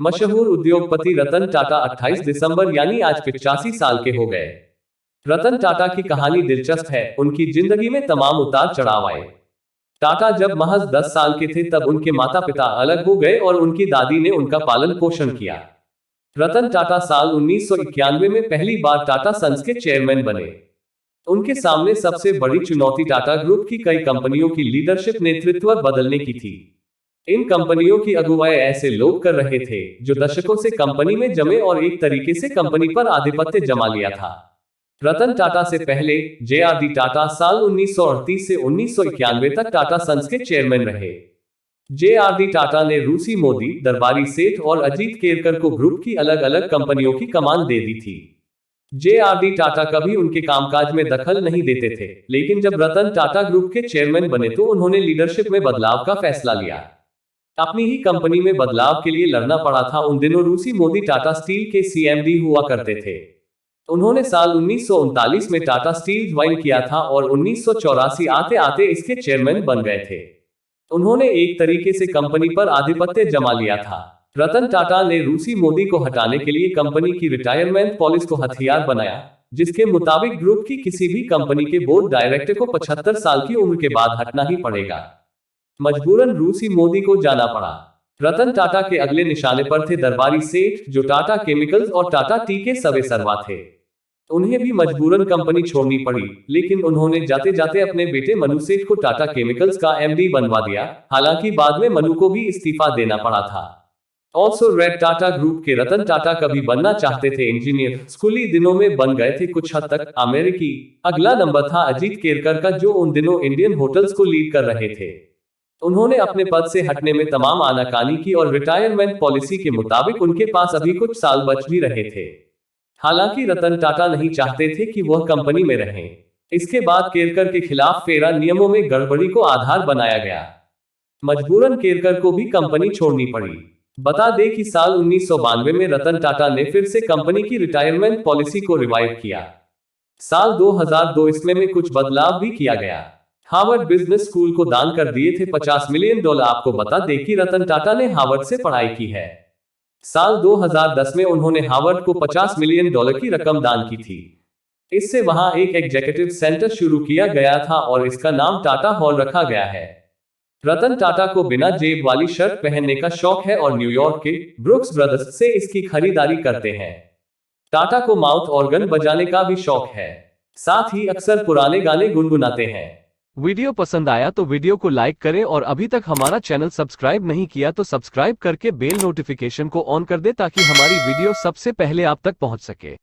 मशहूर उद्योगपति रतन टाटा 28 दिसंबर यानी आज 85 साल के हो गए। रतन टाटा की कहानी दिलचस्प है, उनकी जिंदगी में तमाम उतार चढ़ाव आए। टाटा जब महज 10 साल के थे तब उनके माता पिता अलग हो गए और उनकी दादी ने उनका पालन पोषण किया। रतन टाटा साल 1991 में पहली बार टाटा सन्स के चेयरमैन बने। उनके सामने सबसे बड़ी चुनौती टाटा ग्रुप की कई कंपनियों की लीडरशिप नेतृत्व बदलने की थी। इन कंपनियों की अगुवाई ऐसे लोग कर रहे थे जो दशकों से कंपनी में जमे और एक तरीके से कंपनी पर आधिपत्य जमा लिया था। रतन टाटा से पहले जे.आर.डी. टाटा साल 1938 से 1991 तक टाटा सन्स के चेयरमैन रहे। जे.आर.डी. टाटा ने रूसी मोदी, दरबारी सेठ और अजीत केरकर को ग्रुप की अलग अलग कंपनियों की कमान दे दी थी। जे.आर.डी. टाटा कभी उनके कामकाज में दखल नहीं देते थे, लेकिन जब रतन टाटा ग्रुप के चेयरमैन बने तो उन्होंने लीडरशिप में बदलाव का फैसला लिया। अपनी ही कंपनी में बदलाव के लिए लड़ना पड़ा था। उन दिनों रूसी मोदी टाटा स्टील के सीएमडी हुआ करते थे। उन्होंने साल 1939 में टाटा स्टील ज्वाइन किया था और 1984 आते आते इसके चेयरमैन बन गए थे। उन्होंने एक तरीके से कंपनी पर आधिपत्य जमा लिया था। रतन टाटा ने रूसी मोदी को हटाने के लिए कंपनी की रिटायरमेंट पॉलिसी को हथियार बनाया, जिसके मुताबिक ग्रुप की किसी भी कंपनी के बोर्ड डायरेक्टर को 75 साल की उम्र के बाद हटना ही पड़ेगा। मजबूरन रूसी मोदी को जाना पड़ा। रतन टाटा के अगले निशाने पर थे दरबारी सेठ, जो टाटा केमिकल्स और टाटा टी के सवे सरवा थे। उन्हें भी मजबूरन कंपनी छोड़नी पड़ी, लेकिन उन्होंने जाते जाते अपने बेटे मनु सेठ को टाटा केमिकल्स का एमडी बनवा दिया। हालांकि बाद में मनु को भी इस्तीफा देना पड़ा था। ऑल्सो रेड टाटा ग्रुप के रतन टाटा कभी बनना चाहते थे इंजीनियर, स्कूली दिनों में बन गए थे कुछ हद तक अमेरिकी। अगला नंबर था अजीत केरकर का, जो उन दिनों इंडियन होटल्स को लीड कर रहे थे। उन्होंने अपने पद से हटने में तमाम आनाकानी की और रिटायरमेंट पॉलिसी के मुताबिक उनके पास अभी कुछ साल बच भी रहे थे। हालांकि रतन टाटा नहीं चाहते थे कि वह कंपनी में रहें। इसके बाद केरकर के खिलाफ फेरा नियमों में गड़बड़ी को आधार बनाया गया। मजबूरन केरकर को भी कंपनी छोड़नी पड़ी। बता दें कि साल 1992 में रतन टाटा ने फिर से कंपनी की रिटायरमेंट पॉलिसी को रिवाइव किया। साल 2002 इसमें में कुछ बदलाव भी किया गया। हार्वर्ड बिजनेस स्कूल को दान कर दिए थे $50 मिलियन। आपको बता दें कि रतन टाटा ने हार्वर्ड से पढ़ाई की है। साल 2010 में उन्होंने हार्वर्ड को $50 मिलियन की रकम दान की थी। इससे वहां एक एग्जीक्यूटिव सेंटर शुरू किया गया था और इसका नाम टाटा हॉल रखा गया है। रतन टाटा को बिना जेब वाली शर्ट पहनने का शौक है और न्यूयॉर्क के ब्रुक्स ब्रदर्स से इसकी खरीदारी करते हैं। टाटा को माउथ ऑर्गन बजाने का भी शौक है, साथ ही अक्सर पुराने गाने गुनगुनाते हैं। वीडियो पसंद आया तो वीडियो को लाइक करें और अभी तक हमारा चैनल सब्सक्राइब नहीं किया तो सब्सक्राइब करके बेल नोटिफिकेशन को ऑन कर दे ताकि हमारी वीडियो सबसे पहले आप तक पहुंच सके।